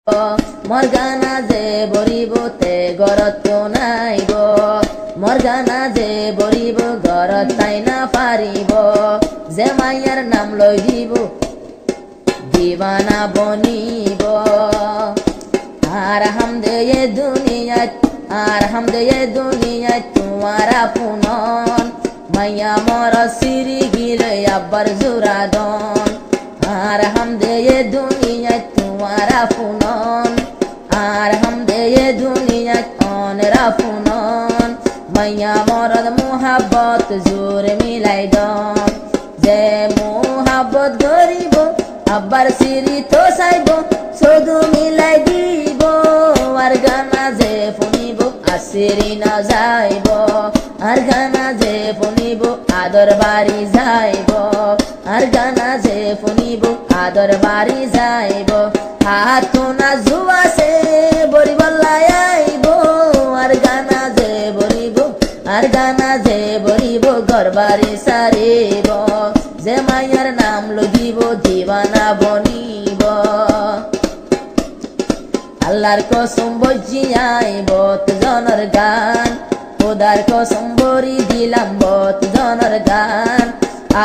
মোর গানা যে বরিব তে গরত নাইব, মোর গানা যে বরিব গরত তাই না পারিব, যে মাইয়ার নাম লই দিব দিবানা বনিব। আর হামদে এ দুনিয়াত, আর হামদে এ দুনিয়াত তোমার আপনন, মাইয়া মর সিরি গিলে আব্বার জুরাদন। আর হামদে এ দুনিয়াত তোমার আপনন, আর হামদে এ দুনিয়াত অনের আপনন, মাইয়া মরদ মুহাব্বত জোর মিলাই দন। যে মুহাব্বত গরিব আব্বার সিরি তো চাইব, শুধু মিলাই দিব। আর গানা যে শুনিব আসিরি না যাইব, আর গানা যে শুনিব আদর বাড়ি যাইব, আর গানা যে শুনিব আদর বাড়ি যাইব। হাত না জুয়াছে বরিবল্লাই আইব, আর গানা যে বরিব, আর গানা যে বরিব ঘর বাড়ি সারিব, যে মাইয়ার নাম লইব দিবানা বনিব। আল্লাহর কসম বজি আইব জনের গান, খোদার কসম বরি দিলাম বত জনের গান।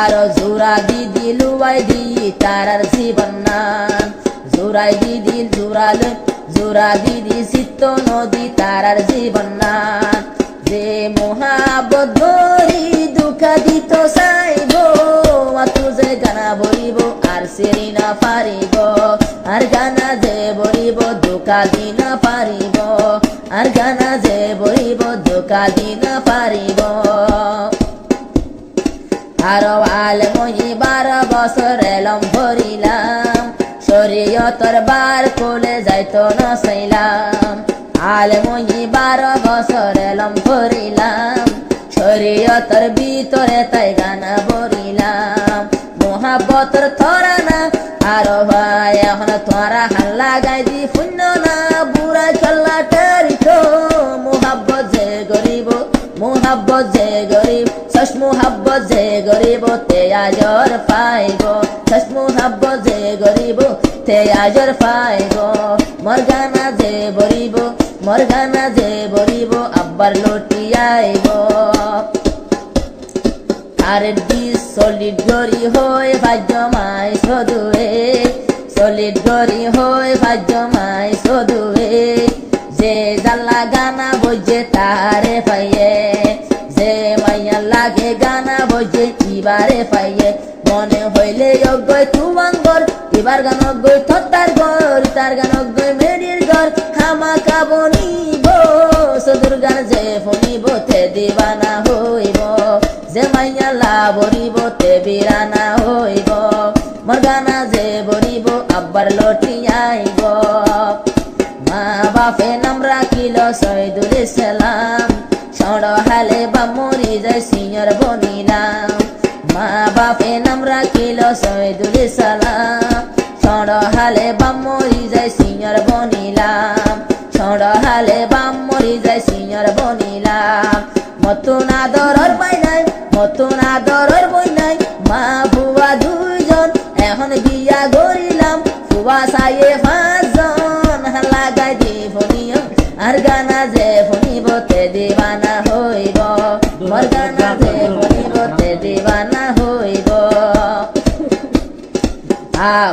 আরো জোড়া দি দিলুয়াই দি তারার জীবন নান, জোড়াই দি দিল জোড়াল, জোড়া দি দি চিত্ত নদী তারার জীবন নান। যে মহাবত ধরি দুঃখা দিত চাইব, তুজে গানা বলিব আর সেরি না পারিব, আর গানা যে বলিব দুঃখা দি না পারিব, আর গানা যে বলিব দুঃখা দি না পারিব। আরো আলমই 12 বছর এলম ভরিলাম, শরীয়তর বার কোলে যাইতো না চাইলাম। আলমই 12 বছর এলম ভরিলাম, শরীয়তর ভিতরে তাই গানা বলিলাম। মোহাব্বতর থরা না আরো ভাই এখন তোরা হাল্লা গাই দি শূন্য না, বুড়া খেলা টেরিত। মোহাব্বত যে গরিব, মোহাব্বত যে গরিব, শশ মোহাব্বত যে গরিব তে আজর পাইব, শশ মোহাব্বত যে গরিব তে আজর পাইব। মোর গানা যে বরিব, মোর গানা যে বরিব আব্বার লটি আইব। আর দিস সলিড গরি হয়ে ভাজ্য মাই সদুয়ে, সলিড গরি হয়ে ভাজ্য মাই সদুয়ে। যে জাল্লা গানা বজে তারে পাইয়ে, যে মাইয়া লাগে গানা বজে ইবারে পাইয়ে। মনে হইলে অজ্ঞই তুবাঙ্গর, এবার গান অজ্ঞই থতার ঘর, তার গান অজ্ঞই মেডির ঘর। খামা কাবো নিব সদুর গান যে ফনিব তে দিবানা হইব, যে মাইয়া লা বরিব তে বিরানা হইব। মোর গানা যে বরিব আব্বার লটি আইব। মা বাপে নাম রাখিল শহীদুল ইসলাম, সড় হালে বা মরি যায় সিনিয়র বনিলাম। মা বাপে নাম রাখিল শহীদুল ইসলাম, সড় হালে বা মরি যায় সিনিয়র বনিলাম, সড় হালে বা মরি যায় সিনিয়র বনিলাম। মতন আদরর পাই নাই, মতন আদরর বই নাই, মা বুয়া দুইজন এখন বিয়া গরিলাম। ফুয়া সাইয়ে 5 জন হাল্লা গাই দি ফনিও, আর গানা যে ফনিব তে দিবানা হইব, মোর গানা যে ফনিব তে দিবানা হইব।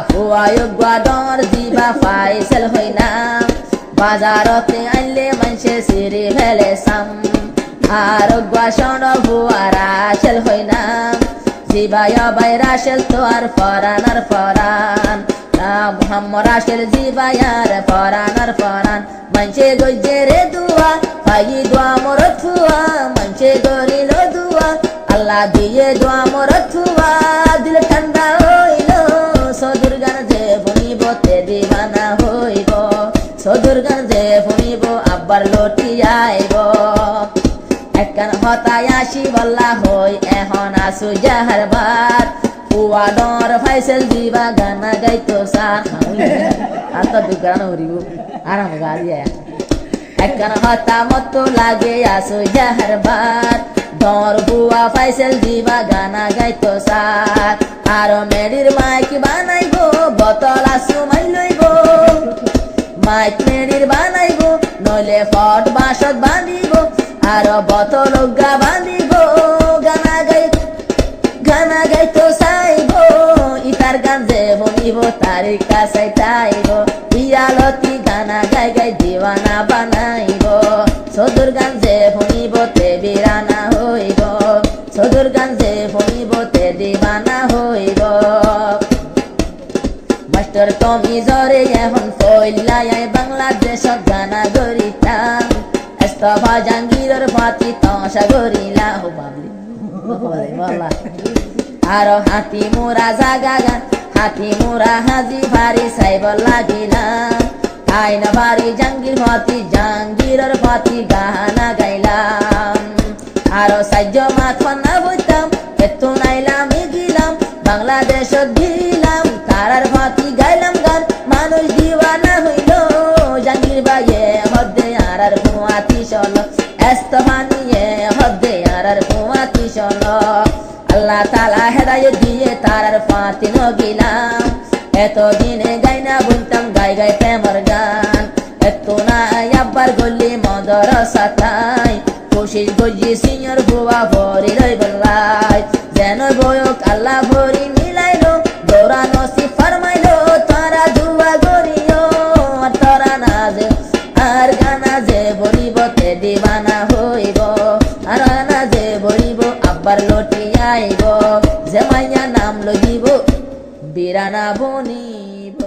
ফুয়ায় গাদর দিবা ফাইসেল হইলাম, বাজারতে আনলে মানুষে সিঁড়ি ফেলে সাম। আর গাছন ভুয়ারা সেল হইলাম, জিবায় বাইরা সেল তো আর ফরান আর ফরান। মোহাম্মদ আসেল জিবায়ার ফরান আর ফরান। মানুষে গজে রে দুয়া পাই দোয়া মোর থুয়া, মানুষে গরিল দুয়া আল্লাহ দিয়ে দোয়া মোর থুয়া। দিল ঠান্ডা হইল সদুর গান যে শুনিব তে দিবানা হইব, সদুর গান যে শুনিব আব্বার লটি আইব। একখান হতাই আসি বল্লা হই এখন আসু যাহার বার, পুয়া ডর ফাইসেল দিবা গানা গাইতো সার। আর তো দুগান হরিব আর আমি গাড়িয়া একখান হতা মতো লাগে আসু যাহার বার, ডর বুয়া ফাইসেল দিবা গানা গাইতো সার। আর মেডির মাইক বানাইব বোতল আসু মাই লইব, মাইক মেরির বানাইব নইলে ফট বাসত বাঁধিব আর বোতল বাঁধিব গানা গাইতো চাইব ইতার গান যে বনিব তারি কাছে চাইব ইয়ালতি গানা গাই গাই দিওয়ানা বানাইব সদুর গান যে বনিব তে বিরানা হইব সদুর গান যে বনিব তে দিবানা হইব মাস্টার কমিজরে এখন কইলাই বাংলাদেশত গানা গরিতাম এস্তফা জাহাঙ্গীরের ফাতি তমাশা গরিলা হো বাবলি আর হাতি মোরা জাগা গান হাতি মোরা হাজি ভারি সাইব লাগিলাম আইন ভারি জাহাঙ্গীরের ফাতি গানা গাইলাম আর সাজ্য মাথনা বইতাম এত নাইলাম গিলাম বাংলাদেশত দিলাম তারার ফাতি গাইলাম গান মানুষ দিওয়ানা হইল জাহাঙ্গীর ভাইয়ে হদ্দে আর ফুয়াতি চল এস্তফা নিয়ে হদ্দে আর ফুয়াতি চল আল্লাহ তাআলা হেদায়েত দিয়ে তারার ফাতি নগিলাম এতদিনে গাইনা বলতাম গাই গাই প্রেমর গান এত না আব্বার গলি মদরসা তাই কোশিশ গজি সিনিয়র বুয়া ভরি রই বললাই যেন বয়ক আল্লাহ ভরি মিলাইলো দৌড়া নসিব ফরমাইলো তারা দুয়া গরিও তারা নাজে আর গানা যে বলিব তে দিবানা হইব আর গানা যে বলিব আব্বার লটি আইব যে মাইয়া নাম লইব বিরানা বনিব।